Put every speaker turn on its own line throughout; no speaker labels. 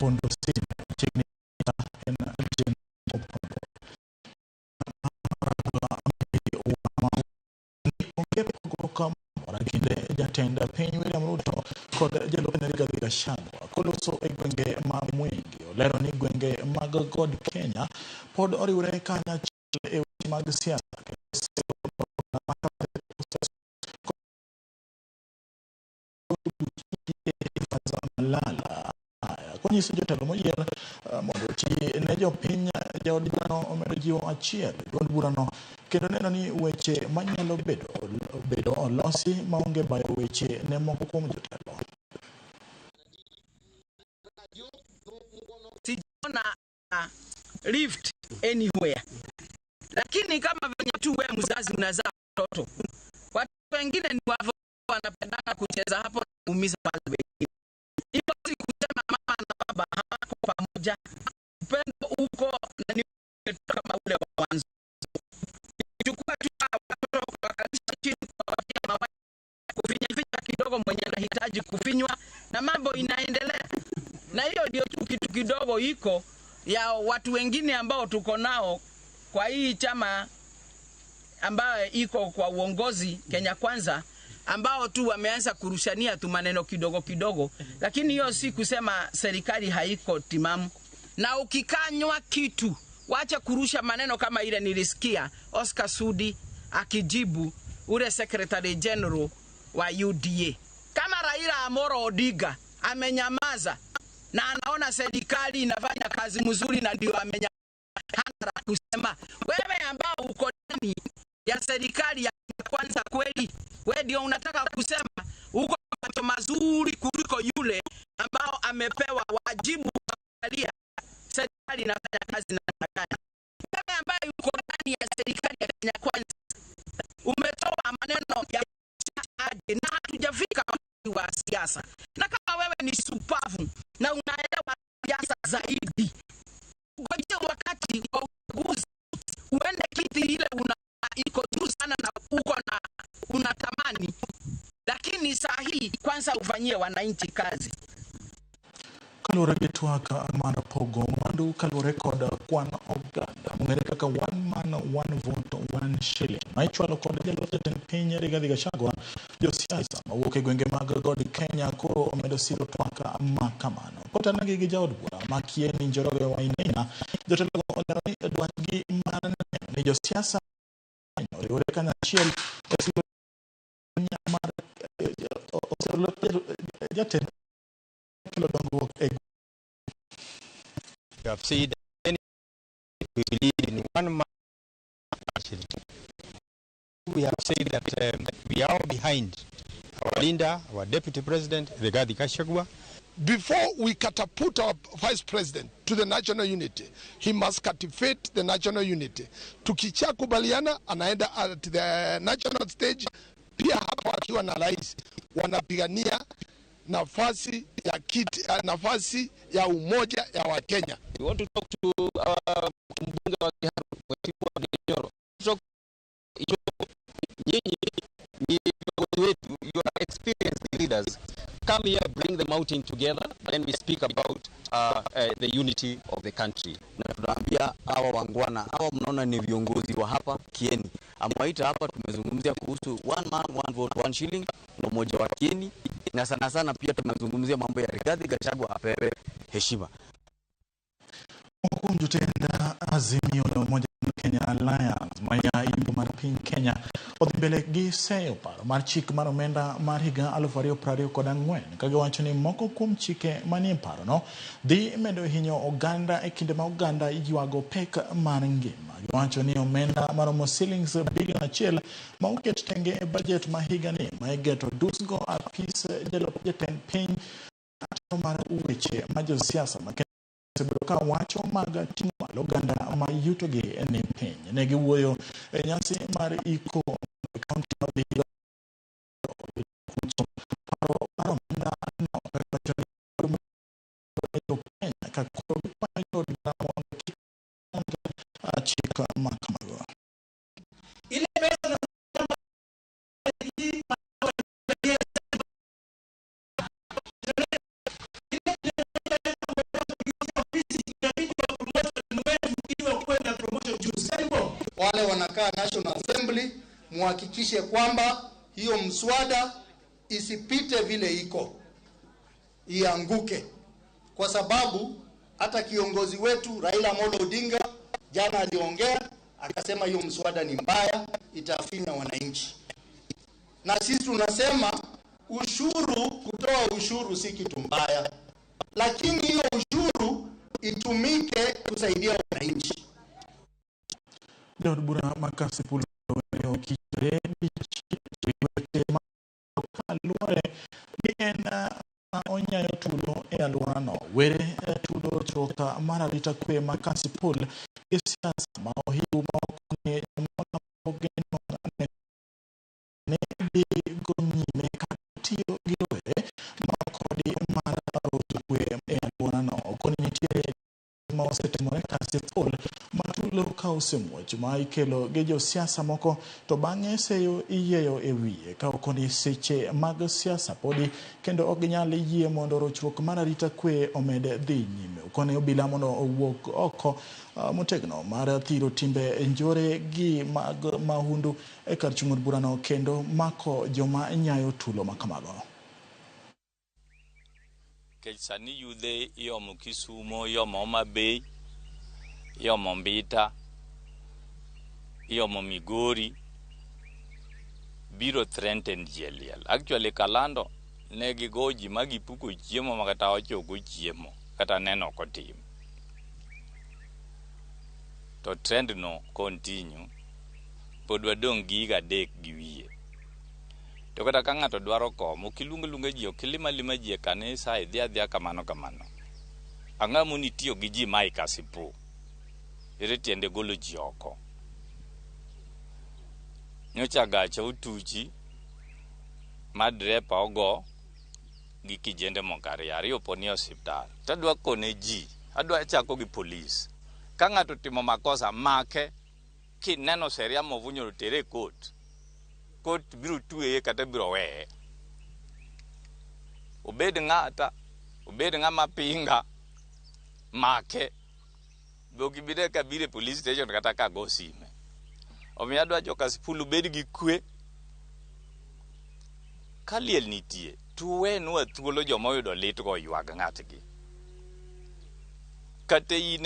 Pondo City nchini Kinde jatenda piny William Ruto kod jalupne Rigathi Gachagua koloso e gwenge ma Mwingi olero ni gwenge mag God Kenya pod oriwre kanyachiel e weche mag siasa konyiso jotelo moyier mondo ti ne jopiny jaod dhano omedo jiwo achiel duond burano kendo neno ni weche manyalo bedo olosi maonge bayo weche ne moko kuom jotelo.
Sijaona lift anywhere, lakini kama venye tu wewe mzazi unazaa watoto, watu wengine ni wao wanapendana kucheza hapo na kuumiza wale wengine. Hiyo si kusema mama na baba hawako pamoja, upendo uko na ni kama ule wa mwanzo. Chukua tu watoto wakalisha chini kwa mama kufinya kidogo mwenye anahitaji kufinywa na mambo inaendelea. Na hiyo ndio tu kitu kidogo iko ya watu wengine ambao tuko nao kwa hii chama ambayo iko kwa uongozi Kenya Kwanza, ambao tu wameanza kurushania tu maneno kidogo kidogo, lakini hiyo si kusema serikali haiko timamu. Na ukikanywa kitu, wacha kurusha maneno kama ile nilisikia Oscar Sudi akijibu ule Secretary General wa UDA. Kama Raila Amolo Odinga amenyamaza na anaona serikali inafanya kazi mzuri na ndio amenyamaza kusema, wewe ambao uko ndani ya serikali ya Kwanza kweli wewe ndio unataka kusema uko macho mazuri kuliko yule ambao amepewa wajibu kuangalia serikali inafanya kazi na gani? Wewe ambaye uko ndani ya serikali ya Kenya Kwanza umetoa maneno ya aje na hatujafika wa siasa. Na kama wewe ni supavu na unaelewa siasa zaidi, ngoja wakati wa uchaguzi uende kiti ile iko juu sana na uko na unatamani, lakini saa hii kwanza ufanyie wananchi kazi.
Kalure gitwaka mana pogo mwandu kalure koda kwan oganda mungere kaka one man one vote one shilling maichwalo koda jaloten piny Rigathi Gachagua jo siasa mawuok e gwenge mag God Kenya koro omedo siro twaka makamano kotanagi gi jaod bura makieni Njoroge Wainaina jotelo olero ni dwachgi mar ni jo siasa oriwore kanyachiel e siro mar jatend
We have said that we believe in one man. We have said that we are behind our leader, our deputy president, Rigathi Gachagua.
Before we catapult our vice president to the national unity, he must cultivate the national unity. Tukicha kubaliana anaenda at the national stage, pia hapa wakiwa na rais wanapigania nafasi ya umoja ya Wakenya.
We want to talk to our mbunge wa Kiharu. You are experienced leaders. Come here, bring the mountain together, and we speak about the unity of the country.
Na tunaambia hawa wangwana, hawa mnaona ni viongozi wa hapa Kieni. Amwaita hapa tumezungumzia kuhusu one man one vote one shilling na umoja wa Kieni, na sana sana pia tumezungumzia mambo ya Rigathi Gachagua apewe heshima.
Mkujutenda Azimio la Umoja Kenya Alliance maya imbo mar piny Kenya odhi mbele gi seyo paro mar chik mar omenda mar higa 2024 ka giwacho ni moko kuom chike manie paro no dhi medo hinyo oganda e kinde ma oganda ywago pek mar ngima. Giwacho ni omenda maromo shillings bilion 1 ma oket tenge e budget ma higa ni ma igeto dusgo apis jatend piny mar weche ma josiasa ma Sebuka wacho maga ting'o malo oganda ma yuto gi ne piny ne giwuoyo e nyasi mar iko kaunti ma Vihiga ka koro payo na chika makamago ile pesa
wale wanakaa National Assembly, muhakikishe kwamba hiyo mswada isipite vile iko, ianguke, kwa sababu hata kiongozi wetu Raila Amolo Odinga jana aliongea akasema hiyo mswada ni mbaya, itafinya wananchi. Na sisi tunasema ushuru, kutoa ushuru si kitu mbaya, lakini hiyo ushuru itumike kusaidia wananchi.
Ndio bura makasi pulo leo kire alware ena onya tulo e alwano were tulo choka mara litakwe makasi pulo isiasa maohiu maokune mwana ogeno ne di gomnyime katio giwe makodi mara rotukwe e alwano okoni nitie maosetemore kasi pulo matulo kausemo chuma ikelo gejo siasa moko to bang'e seyo iyeyo ewiye ka okoni seche mag siasa podi kendo oginyal yie mondo rochruok mar arita kwe omede dhi nyime. Okoni obila mondo owuok oko motegno mar thiro timbe njore gi mag mahundu e kar chung'ur burano kendo mako joma nyayo tulo makamago.
Sani yudhe yomo Kisumo, yomo Homa Bay, yomo Mbita, yomo Migori, biro threaten jeliel. Actually kalando negi goji magi puko chiemo makata ochoko chiemo kata neno kotim. To trend no continue. Pod wadong giga dek giwie. To kata ka ng'ato dwaro komo kilunga ji okilima lima ji e kanisa idhia kamano. Ang'amo ni tiyo gi ji mai kasipu. Ere tiende golo ji oko. Nyocha gacha utuchi madrepa ogo gi kijende mokari ariyo poni hospital. Tadwa kone ji, adwa chako gi police. Ka ng'ato timo makosa make kineno seria movunyo tere court. Court biro tuye kata biro weye. Obed ng'ama pinga make bogi bide ka bire police station kata ka go sime. Omiya adwa joka sipulu bed gi kwe kaliel nitie tuwe nuwa thuolo joma oyudo lit go ywag ng'atgi. Kate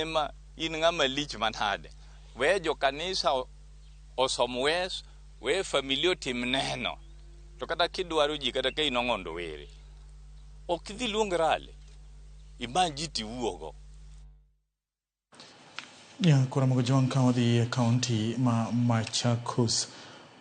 in ng'ama lich manade we jo kanisa osomwes we familio tim neno to kata kidwaro ji kata ka inong'ondo were ok dhi luongrale imanji ti wuogo.
Kura Mogojuang County ma Machakos.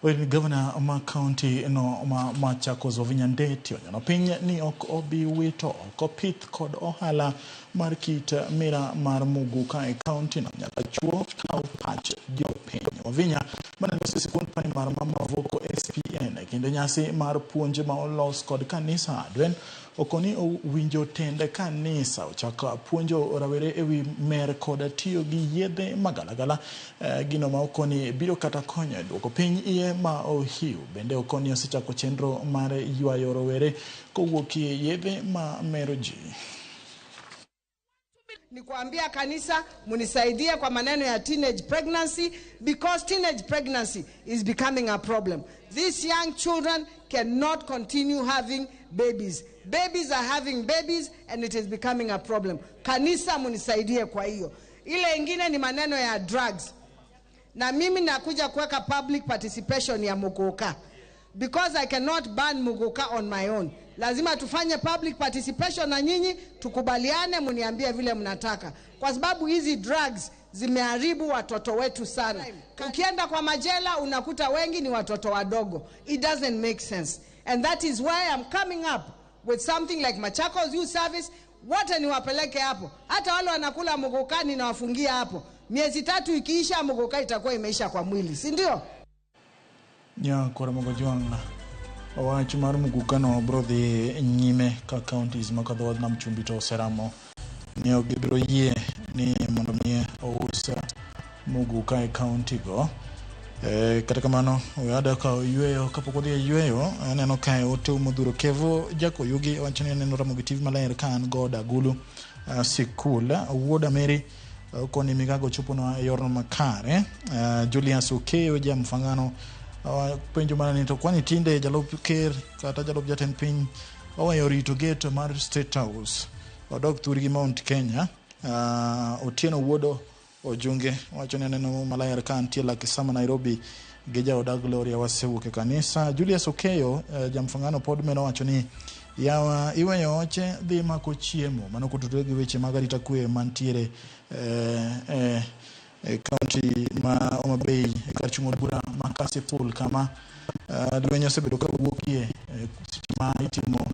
Well, Governor ma County no ma Machakos Wavinya Ndeti onyono piny ni ok obi wito oko pith kod ohala mar kit mira mar Muguka e county no nyaka chuo kaw pach jopiny. Wavinya maneno sikund pani mar Mama Voko SPN kinde nyasi mar puonj ma olos kod kanisa adwen okoni winjo tende kanisa ochaka puonjo rawere ewi mer kod tiyo gi yedhe magalagala gino ma okoni biro kata konyo duoko piny iye ma ohiu. Bende okoni osechako chenro mar ywayo rowere kowuok yedhe ma mero ji.
Ni kuambia kanisa munisaidie kwa maneno ya teenage pregnancy, because teenage pregnancy is becoming a problem. These young children cannot continue having babies. Babies are having babies and it is becoming a problem. Kanisa munisaidie kwa hiyo. Ile ingine ni maneno ya drugs. Na mimi nakuja kuweka public participation ya Muguka. Because I cannot ban Muguka on my own. Lazima tufanye public participation na nyinyi, tukubaliane, muniambie vile mnataka. Kwa sababu hizi drugs zimeharibu watoto wetu sana. Ukienda kwa majela unakuta wengi ni watoto wadogo. It doesn't make sense. And that is why I'm coming up with something like Machakos Youth Service. Wote niwapeleke hapo. Hata wale wanakula Muguka ninawafungia hapo. Miezi 3 ikiisha Muguka itakuwa imeisha kwa mwili, si ndio?
Kura Mogojuang wach mar Muguka no bro dhi nyime ka counties makadho nam chumbi to seramo ne ogibro yie ni mondo mi ousa Muguka e county go. Kata kamano oyada ka yweyo kapok odhi yweyo aneno kae ote modhuro Kevo Jako Yugi wachani neno Ramogi TV maler kan goda gulu sikul wuoda Mary koni migago chupo na yorno makare. Julius Okeyo jamfangano penjo mana nito kwani tinde jalup ker kata jalup jatend piny yorito geto mar State House odok thurgi Mount Kenya. Otieno Wuodo Ojunge wacho ni neno malayar kan tiela kisama Nairobi geja oda Gloria wasewuke kanisa. Julius Okeyo jamfangano pod meno wacho ni yawa iweyo oche dhi mako chiemo mano kututwe gi weche mag arita kwe mantiere county ma Homa Bay kar chungo bura makasi full kama lwenyo sebedo ka wuokie ma itimo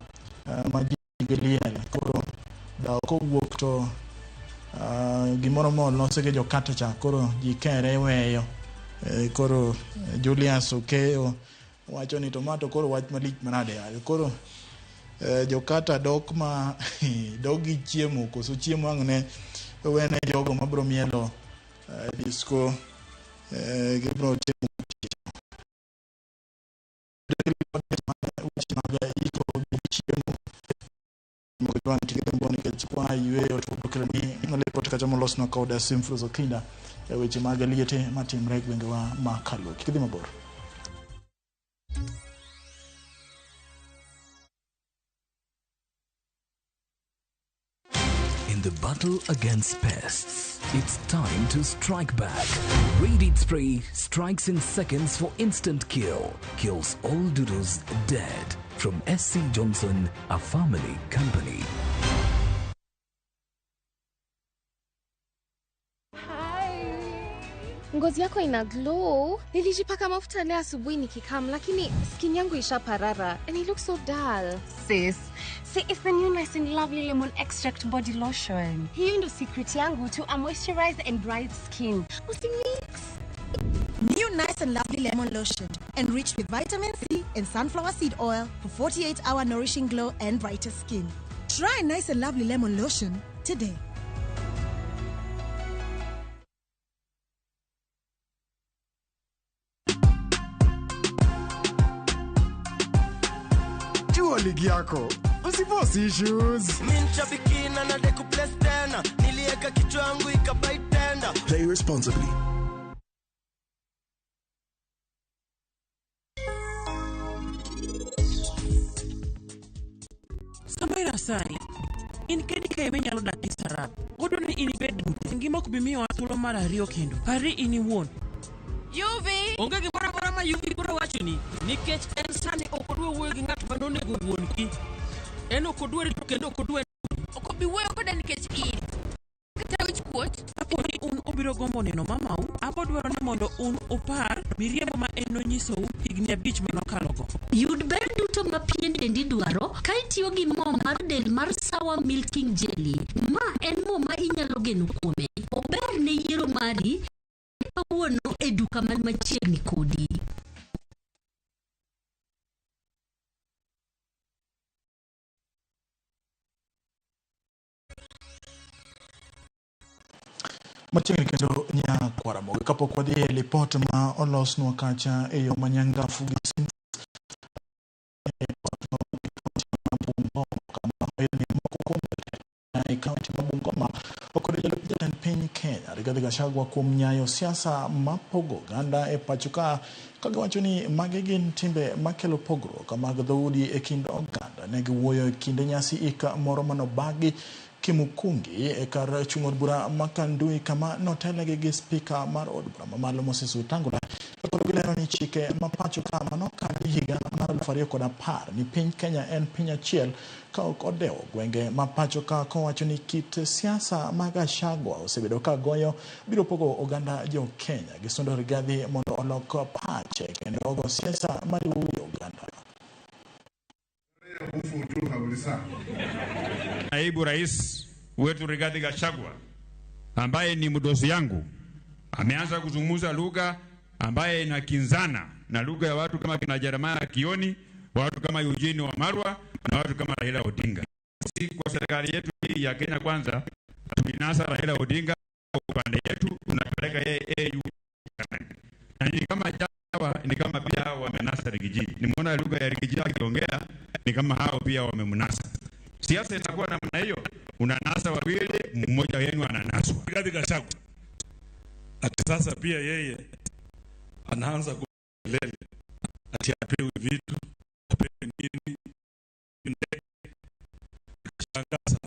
majigeliel koro da ko wuok to gimoro moro nosege jokata cha koro jikere weyo koro Julius Okeyo wacho ni tomato koro wach malich manade koro jokata dok ma dogi chiemo koso chiemo angne wene jogo mabro mielo disco gibro chiemo mkutwani tikembo nikachukua yueo tukukrani ngalepo tukachamo losno kauda simfruzo kinda weche magaliete matimre gwenge wa Makalo kikidhi maboro.
In the battle against pests, it's time to strike back. Raid Spray strikes in seconds for instant kill. Kills all doodles dead. From SC Johnson, a family company.
Ngozi yako ina glow. Nilijipaka mafuta leo asubuhi nikikam lakini skin yangu ishaparara and it looks so dull.
Sis, see it's the new Nice and Lovely Lemon Extract Body Lotion. Hiyo ndo secret yangu to a moisturized and bright skin. Usimix.
New Nice and Lovely Lemon Lotion, enriched with vitamin C and sunflower seed oil for 48-hour nourishing glow and brighter skin. Try Nice and Lovely Lemon Lotion today.
Ligi yako usiforce issues.
Minshabikina na deku place tena nilieka kichwa yangu ikabai tena.
Play responsibly.
Samira Sani in kedika yemenyalo dak gi sarap godo ni in bed dute ngima kubimiyo thuolo mar ariyo kendo pari ini wuon Yuvi onge gimoro amora ma Yuvi biro wacho ni nikech en sani ok odwa wuoyo gi ng'at ma nonego wuon ki en ok odwar to kendo ok odwar
ok obi wuoyo koda nikech in kata wich kuot
apo ni un obiro gombo neno mamau apo dwaro ni mondo un opar miriambo ma en nonyisou higni 5 manokalogo.
Yud ber duto ma pien dendi dwaro ka itiyo gi mo mar del mar Sawa Milking Jelly. Ma en mo ma inyalo geno kuome. Ober ne yiero mari kawuono e duka man machiegni kodi.
Machiegni kendo nya Kwaramogo kapok wadhi e lipot ma olosnwa kacha e yo manyangafu gi kaunti ma Bungoma okoro jatend piny Kenya Rigathi Gachagua kuom nyayo siasa mapogo ganda e pachoka kaga wacho ni mage gin timbe makelo pogruok mag dhoudi e kind oganda. Ne giwuoyo e kinde nyasi ika moro manobagi Kimukungi e kar chung'od bura makandui kama notelegi gi spika mar od bura mamalo Moses Wetangula koro gilero ni chike mapacho kama nokadhi higa mar 2010 ni piny Kenya en piny achiel ka ok odewo gwenge mapacho ka kowacho ni kit siasa mag Gachagua osebedo ka goyo biro pogo oganda jo Kenya gisundo Rigathi mondo olok pache kendo ogo siasa mariwo oganda.
Naibu Rais wetu Rigathi Gachagua ambaye ni mdosi yangu ameanza kuzungumza lugha ambaye inakinzana na lugha ya watu kama kina Jeremiah Kioni, watu kama Eugene Wamalwa na watu kama Raila Odinga. Sisi kwa serikali yetu hii ya Kenya Kwanza tulinasa Raila Odinga upande yetu tunapeleka yeye AU. Na ni kama Jawa ni kama pia hao wamenasa Rigiji. Nimeona lugha ya Rigiji akiongea ni kama hao pia wamemnasa. Siasa itakuwa namna hiyo, unanasa wawili, mmoja wenu ananaswa.
Rigathi Gachagua ati sasa pia yeye anaanza kulele ati apewe vitu, apewe nini, shangaza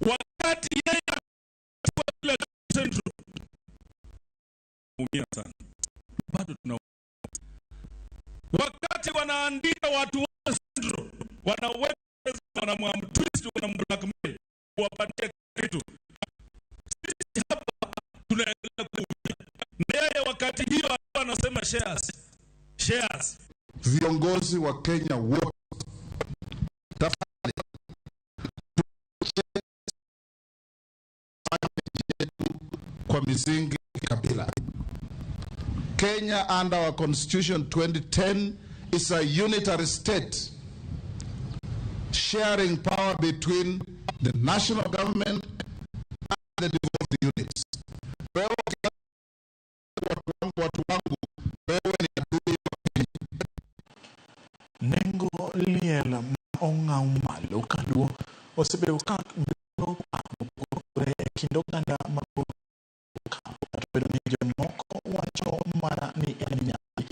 wakati yeye kwa Central umia sana. Bado tuna wakati wanaandika watu wa Central, wanaweka wanamwamtwist, wanamblackmail, wapatie kitu. Sisi hapa tunaendelea kuumia. Na yeye wakati hiyo anasema shares.
Viongozi wa Kenya wote kwa misingi kabila. Kenya under our constitution 2010 is a unitary state sharing power between the national government and the devolved units. Watu wangu, wewe ni adui wa Kenya.
Nengo liel onga umalo kaluo osebedo ka mbiro pare kindo kanda mapo bedo ni jomoko wacho mana ni en nyasi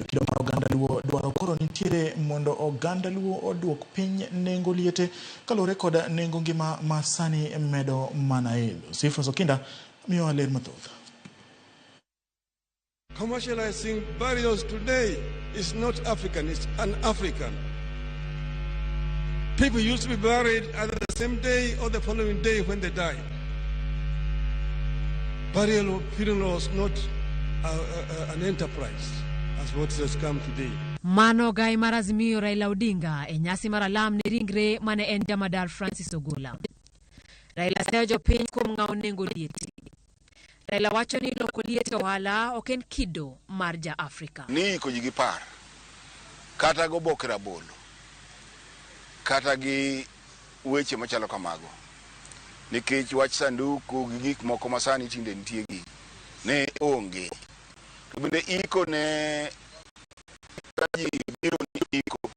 kido mar oganda luo dwaro koro nitiere mondo oganda luo oduok piny nengo liete kalore koda nengo ngima masani medo mana ilo. Sifa Sokinda miyo aler mathoth.
Commercializing burials today is not African, it's un-African. People used to be buried either the same day or the following day when they died. Burial funeral was not an enterprise as what has come today.
Mano gai marazimio Raila Odinga e nyasi maralam ni ringre mane en jamadar Francis Ogola. Raila sejo piny kuom ng'awo nengo lieti. Raila wacho ni loko lieti ohala ok en kido mar ja Afrika.
Ni ko jigi par kata go bokra bolo kata gi weche machalo kamago nikech wach sanduku gi gik moko masani tinde nitie gi ne onge to bende iko ne kaji biro ni iko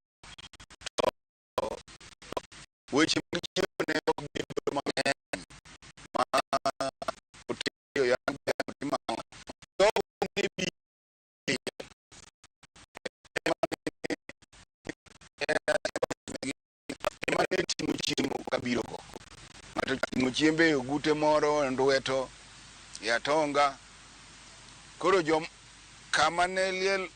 weche machalo ne ok biro mang'eny ma otiyo yangu ma to ne bi Muchimbe ugute moro ndweto ya tonga koro jom kama ne liel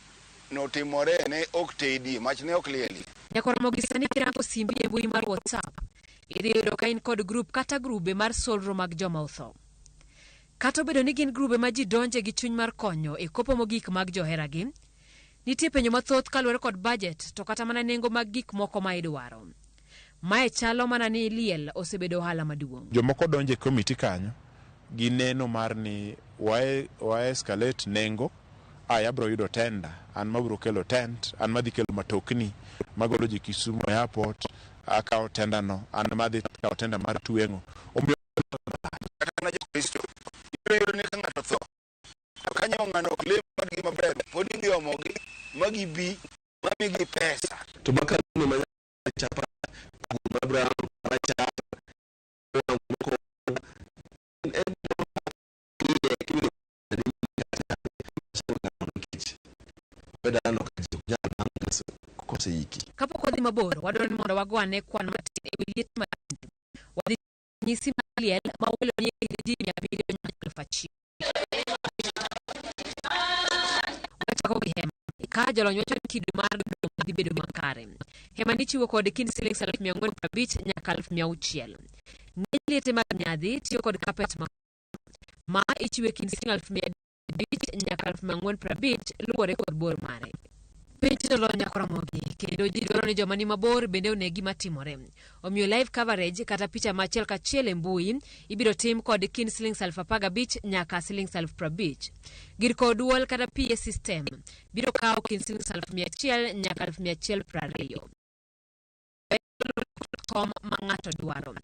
notimore ne oktedi mach ne oklieli
Nyakoro mogisani kirango simbi e mbui mar WhatsApp idhiyo ka in kod group kata grube mar solro mag joma otho. Kato bedo ni gin grube ma ji donje gi chuny mar konyo e kopo mogik mag joheragi, nitie penjo mathoth kaluwore kod budget to kata mana nengo mag gik moko ma idwaro. Mae chalo mana ni liel osebedo ohala maduong'.
Jomoko donje komiti kanyo gi neno mar ni wa escalate nengo abro yudo tenda an mabro kelo tent an madhi kelo matokni magolo ji Kisumu airport akawo tenda no an madhi kawo tenda mar Twengo omiyo
kata na Kristo ibiro ni ng'ato tho kanyo ng'ano le magi maber podi ndio mogi magi bi mami pesa
to bakano ma chapa Abraham acha
Kapo kodhi mabor wadwaro ni mondo wagwane kwan matin e liet matin wadhi nyisi maliel ma welo ni ji 200,000 wachako gi hema ka jolony wacho ni kido mar dhi bedo makare. Hema ni chiwo kod kind shillings 450 nyaka 600. Ng'eny liete mag nyadhi tiyo kod carpet ma ichiwe kind shillings 500 nyaka 450 luwore kod bor mare. Pinch no nyakora mogi kendo ji dwaro ni joma ni mabor bende one gima timore. Omiyo live coverage kata picha machiel kachiel e mbui ibiro tim kod kind shillings 15,000 nyaka shillings 50,000. Gir kod duol kata PA system biro kawo kind shillings 100 nyaka 120. Kom ma ng'ato dwaro.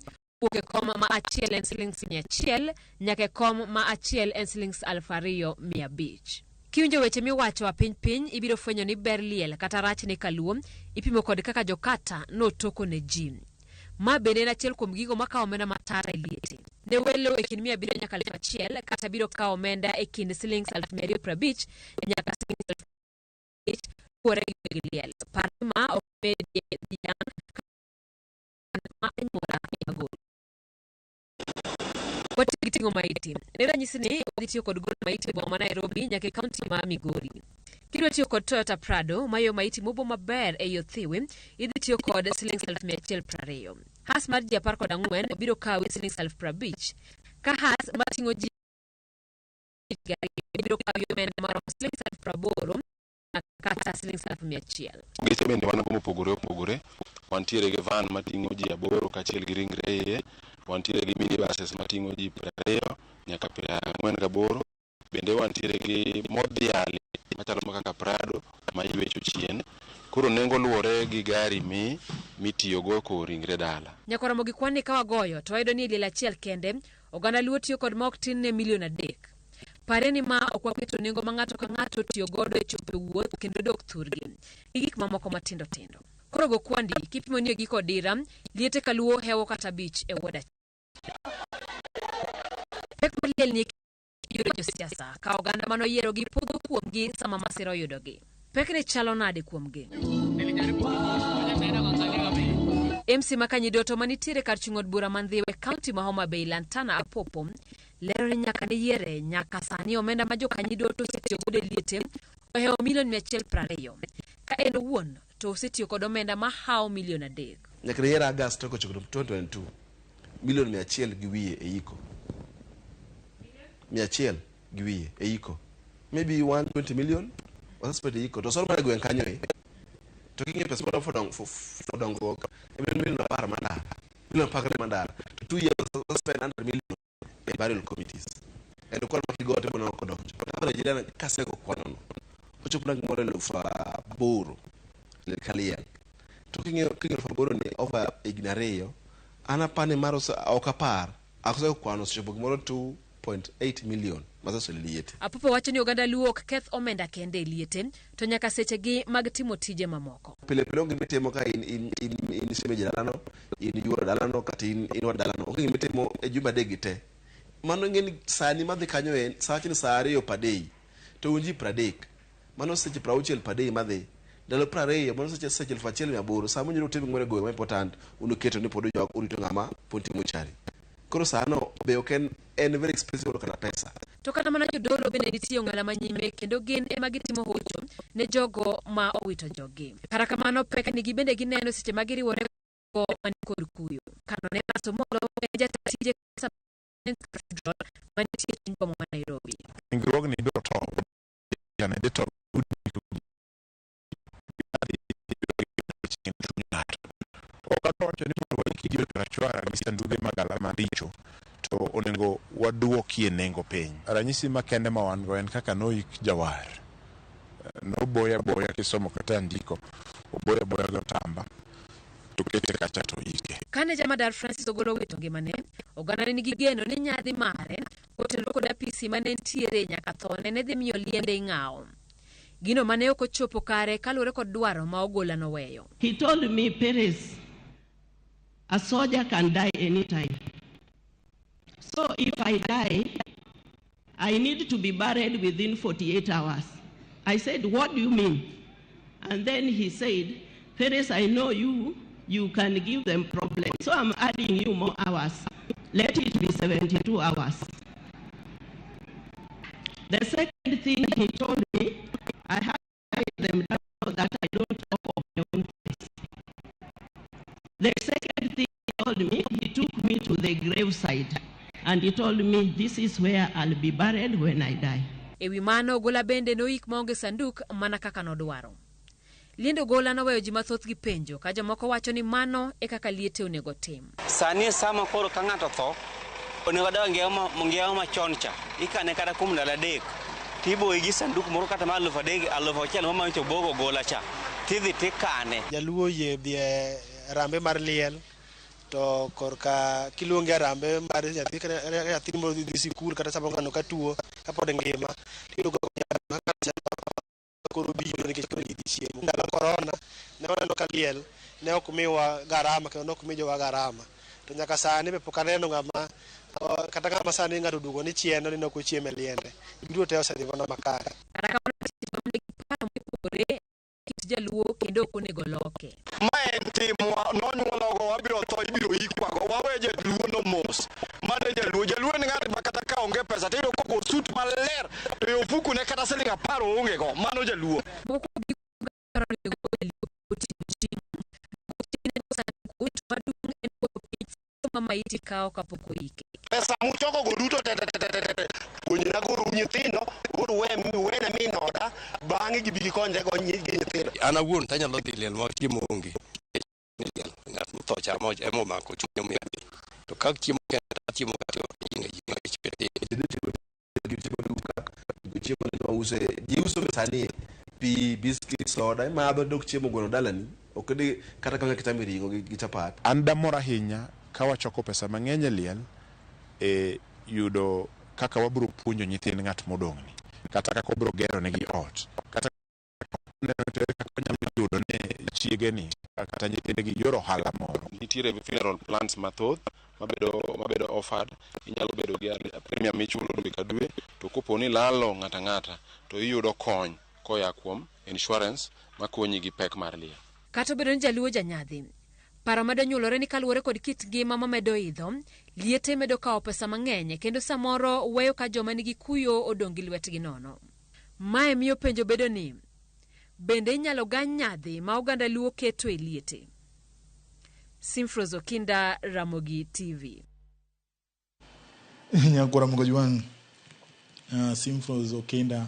Uke kom ma achiel en shillings 100 nyaka kom ma achiel en shillings 2,500. Kiwinjo weche miwacho piny ibiro fwenyo ni ber liel kata rach ne kaluo ipimo kod kaka jokata no toko ne ji. Ma bende en achiel kuom gigo makawo omenda matara e liete. Ne welo e kind 700 nyaka 1,000 kata biro kawo omenda e kind shillings 250 nyaka shillings 5,000 kuore gi liel. Par ma ok medie dhiang' ma anyuola magol. Wati gitingo maiti. Ne ranyisi ni wadhi tiyo kod gol maiti e boma Nairobi nyaka e kaunti ma Migori. Kidwa tiyo kod Toyota Prado mayo maiti mobo maber e Yothiwi, idhi tiyo kod shillings 120. Has mar ji 14 biro kawi shillings 50,000. Ka has mating'o ji biro kawi omenda maromo shillings 80 kata shillings 100,000.
Geche bende wan go mopogore opogore. Wantiere gi van mating'o ji 8 kaachiel gi ringre iye. Wantiere gi minibuses mating'o ji 20 nyaka 48. Bende wantiere gi modhiali machalo kaka Prado ma ywecho chien. Koro nengo luwore gi gari mitiyogo ko ringre dala.
Nyakoromo gi kwan ni ka wagoyo to wayudo ni liel achiel kende oganda luo tiyo kod ma ok tin ne milion 3. Pare ni ma ok waketo nengo ma ng'ato ka ng'ato tiyo godo e chopo wuoth kendo dok thurgi gi gik mamoko matindo tindo. Koro go kwandi kipimo ni giko dira liete kaluo hewo kata bich e woda. Pek maliel ni yudo josiasa ka oganda mano yiero gi podho kuomgi sama masira oyudogi. Pek ni chalo nade kuomgi. MC Makanyidoto manitiere kar chung' od bura mandhiwe kaunti ma Homa Bay Lantana Apopo lero ni nyaka ne yiere nyaka sani omenda ma Jokanyidoto osetiyo godo e liete ohewo milion 120 ka en owuon to osetiyo kod omenda ma hawo milion 3.
Nyaka ne yiere Agosto kochopo 2022 milion 100 gi wiye e iko. 100 gi wiye e iko. Maybe 120 million wasespete iko to solo mar gwen kanyo e. To king'e pesa ma fodongo milion 10 mandara. Milion 10 mandara. 2 years spend 100 million e burial committees. And the call of the God to know kodongo. But jidana kase ko kwanono. Ochopo nang model of boro le kaliel. To king'e faboro ni over ignareyo ana pane maro okapar akose kwano chopo gimoro 2.8 million masaso liete.
Apopo wacho ni oganda luo ok keth omenda kende liete to nyaka sechegi mag timo tije mamoko.
Pile onge mitimo ka in semeje dalano, in yuoro dalano kata in wadalano. Onge mitimo e juma degi te. Mano ngeni sani madhi kanyo en sachi ni saa 2 per day. To unji 30. Mano seche 60 per day madhi. Dalo 20 mano seche 1,800 saa munyo tebe ngore goyo important unuketo ni podo jok urito ngama ponti mochari. Koro sano be oken en very expensive kana pesa.
To kata mana jodolo bende nitie ng'ala manyime kendo gin ema gitimo hocho ne jogo ma owito jogi. Kata kamano pek ni gibende gineno seche ma giriwore go mani kod kuyo. Kano ne ng'ato moro e jatije cathedral manitie e boma ma Nairobi.
Ngruog ni biro to yana de to okato ni mondo ikigiro rachwara gi sanduge magala maricho to onengo waduokie nengo piny. Ranyisi makende ma wan go en kaka noik Jawar. No boya kisomo kata ndiko. Boya go tamba. To kete kacha to ike.
Kane Jamadar Francis ogolo wito ngimane, oganda nigi geno ni nyadhi mare kotelo kod apisi mane ntiere nyaka thone ne dhi miyo liende ng'awo. Gino mane ok ochopo kare kaluwore kod dwaro ma ogola noweyo.
He told me, Perez, a soldier can die anytime. So if I die, I need to be buried within 48 hours. I said, what do you mean? And then he said, Perez, I know you can give them problems. So I'm adding you more hours. Let it be 72 hours. The second thing he told me, I have to write them down so that I don't talk of my own case. The second thing he told me, he took me to the graveside and he told me, this is where I'll be buried when I die.
Ewi mano gola bende noik maonge sanduk mana kaka nodwaro. Liendo gola noweyo ji mathoth gi penjo ka jomoko wacho ni mano e kaka liete onego tim.
Sani sama koro ka ng'ato tho onego dawa ngiewo machon cha ikane kata kuom ndalo 3 tiboyi gi sanduk moro kata ma 3,000 mama cho bogo gola cha tidhi tikane.
Jaluo yie bie rambe mar liel to korka kiluonge rambe mar nyathi moro dhi sikul kata sama ng'ano ka tuo kapod ngima tiyudo go koro biro nikech koro gidhi chiemo. Ndalo korona ne waneno ka liel ne ok miwa garama kendo ne ok mijowa garama. To nyaka sani be pok aneno ng'ama kata ng'ama sani ng'ato duogo ni chieno ni nok ochiemo e liende. Giduto te osedhivona makare.
Jaluo kendo onego loke.
Ma en timwa nonyuologo wabiro tho ibiro ikwago wawe jaluo no mos. Mane jaluo ni ng'at ma kata ka onge pesa tiyudo kogo sut maler to yo ofuku ne kata siling 10 onge go mano jaluo. Pesa muchoko go duto puonjra guru nyithindo guru wene minoda bang'e gibi konye go nyithindo.
An awuon tanyalo dhi liel ma chiemo onge ng'at motho chamo emo mako chuny miadi to ka chiemo kata chiemo kata
ji uso sani pi biscuit soda madho dok chiemo gweno dalani ok de kata ka kitami ringo gi chapat.
An damor ahinya ka wachoko pesa mang'eny e liel yudo kaka wabiro puonjo nyithind ng'at modong'ni kata kaka wabiro gero negi ot kata kaka nyalo yudo ne chiege ni kata nyithindgi yor ohala moro. Nitiere funeral plans mathoth mabedo offered. Inyalo bedo gi premium michulo dwe ka dwe, to kopo ni lalo ng'ata to iyudo kony koya kuom insurance makonyi gi pek mar liel.
Kata bedo ni jaluo janyadhi paro madonyuolore ni kaluwore kod kit ngima mamedo idho, liete medo kawo pesa mang'eny kendo samoro weyo ka joma nigi kuyo odongi lwetgi nono. Mae miyo penjo bedo ni bende inyalo gany nyadhi ma oganda luo keto e liete. Simfrozo Kinda, Ramogi TV.
Nyakora mgojwan Simfrozo Kinda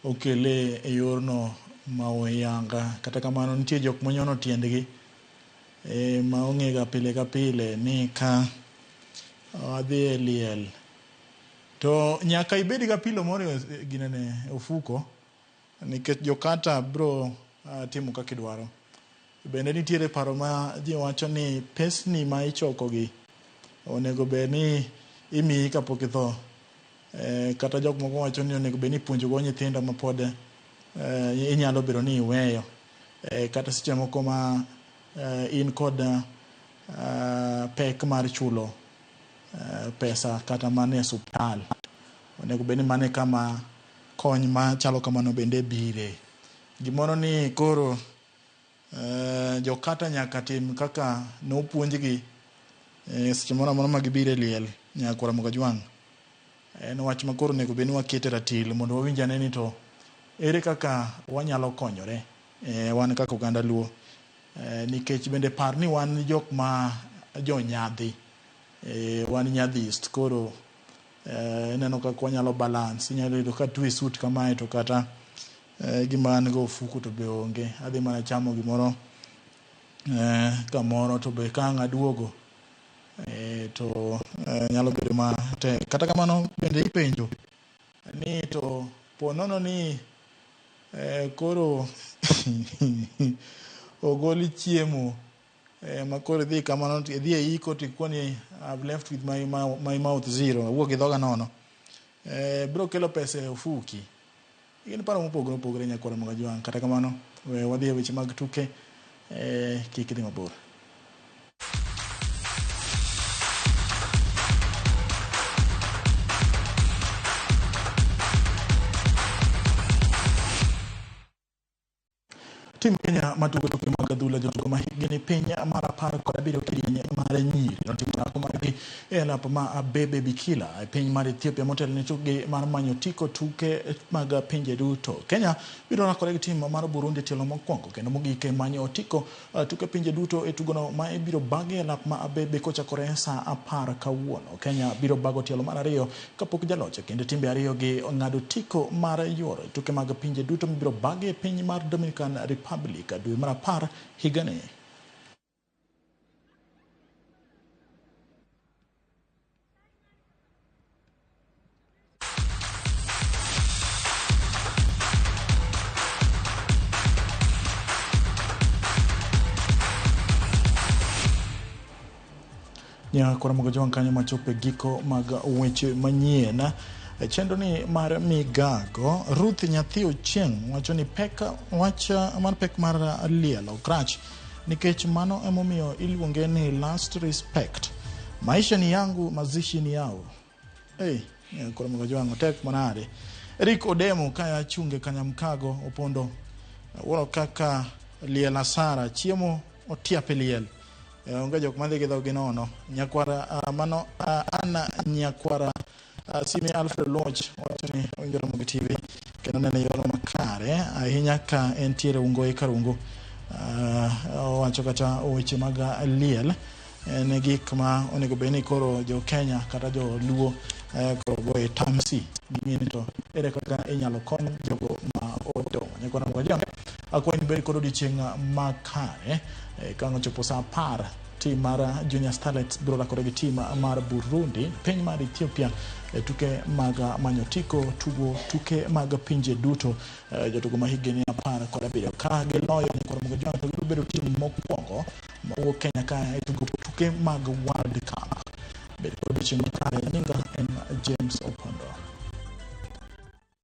okele e yorno maoyanga kata kamano nitie jok monyono tiendgi ma ong'ega pile ka pile ni ka adhi e liel to nyaka ibedi ga pilo moro ginene ofuko nikech jokata bro timo kaka idwaro. Bende nitiere paro ma ji wacho ni pesni ma ichokogi onego bed ni imiyi kapok itho. Kata jok moko wacho ni onego bed ni ipuonjogo nyithindo ma pod inyalo biro ni iweyo kata seche moko ma in kod pek mar chulo pesa kata mane e osuptal. Onego bed ni mane kama kony ma chalo kamano bende bire. Gimoro ni koro jokata nyaka tim kaka nopuonjgi seche moro amora ma gibire liel nyakora Mugajwang'. En wach makoro onego bed ni wakete ratil mondo wawinj ane ni to ere kaka wanyalo konyore wan kaka oganda luo. Nikech bende par ni wan jok ma jonyadhi wan nyadhist koro neno kaka wanyalo balance. Inyalo yudo ka tuwe sut kamae to kata gima an go ofuku to be onge. Adhi mana chamo gimoro kamoro to be ka ang' aduogo to nyalo bedo ma tek. Kata kamano bende ipenjo ni to ponono ni koro ogoli chiemo makoro dhi kamano dhi e iko tikoni I've left with my mouth zero, awuok gi dhoga nono. Biro kelo pesa e ofuki. Gin paro mopogore nyakora Mugajwang'. Kata kamano wadhi e weche mag tuke kik dhi mabor. Tim Kenya matugo tuke mag adhula jotugo ma higni piny mar 17 kidieny mar nyiri notimo orako margi e alap ma Abebe Bikila e piny mar Ethiopia motelo ne tukgi mar manyo tiko tuke mag pinje duto. Kenya biro rakore gi tim mar Burundi tielo mokwongo kendo mogik manyo tiko tuke pinje duto e tugono ma ibiro bagi e alap ma Abebe kochakore sa 10 kawuono. Kenya biro bago tielo mar ariyo kapok jaloch kendo timbe ariyo gi ng'ado tiko mar yoro tuke mag pinje duto biro bagi e piny mar Dominican Republic dwe mar 10 higani. Nyakora Mugajwang' kanyo machope giko mag weche manyien. Chendo ni mar migago Ruth Nyathi Ochieng' wacho ni pek mar liel okrach nikech mano emomiyo iluonge ni last respect. Maisha ni yangu, mazishi ni yao. Kwa mgojwango tek manade. Eric Odemo kaya chunge Kanyamkago opondo. Woro kaka liel asara chiemo otia peliel. Onge jok madhi gidho ginono. Nyakwara mano ana nyakwara Simi Alfred Lodge wacho ni onjoro mag TV kendo nene yoro makare ahinya ka entiere ungo karungo wacho kata weche mag liel ne gik ma onego beni koro jo Kenya kata jo Luo koro goe tamsi ging'eni to ere kaka inyalo kony jogo ma odong'. Nyakwana mwajango akwanyi beri koro dichieng' makare kango chopo sa par tim mar Junior Starlets biro lakore gi tim mar Burundi piny mar Ethiopia tuke mag manyotiko tugo tuke mag pinje duto jotugo ma higni 17 ka giloyo Nyakwana Mugojwana to biro bedo tim mokwongo mawuok Kenya ka tugo tuke mag World Cup. Bedo chieng' makare nyinga en James Opa.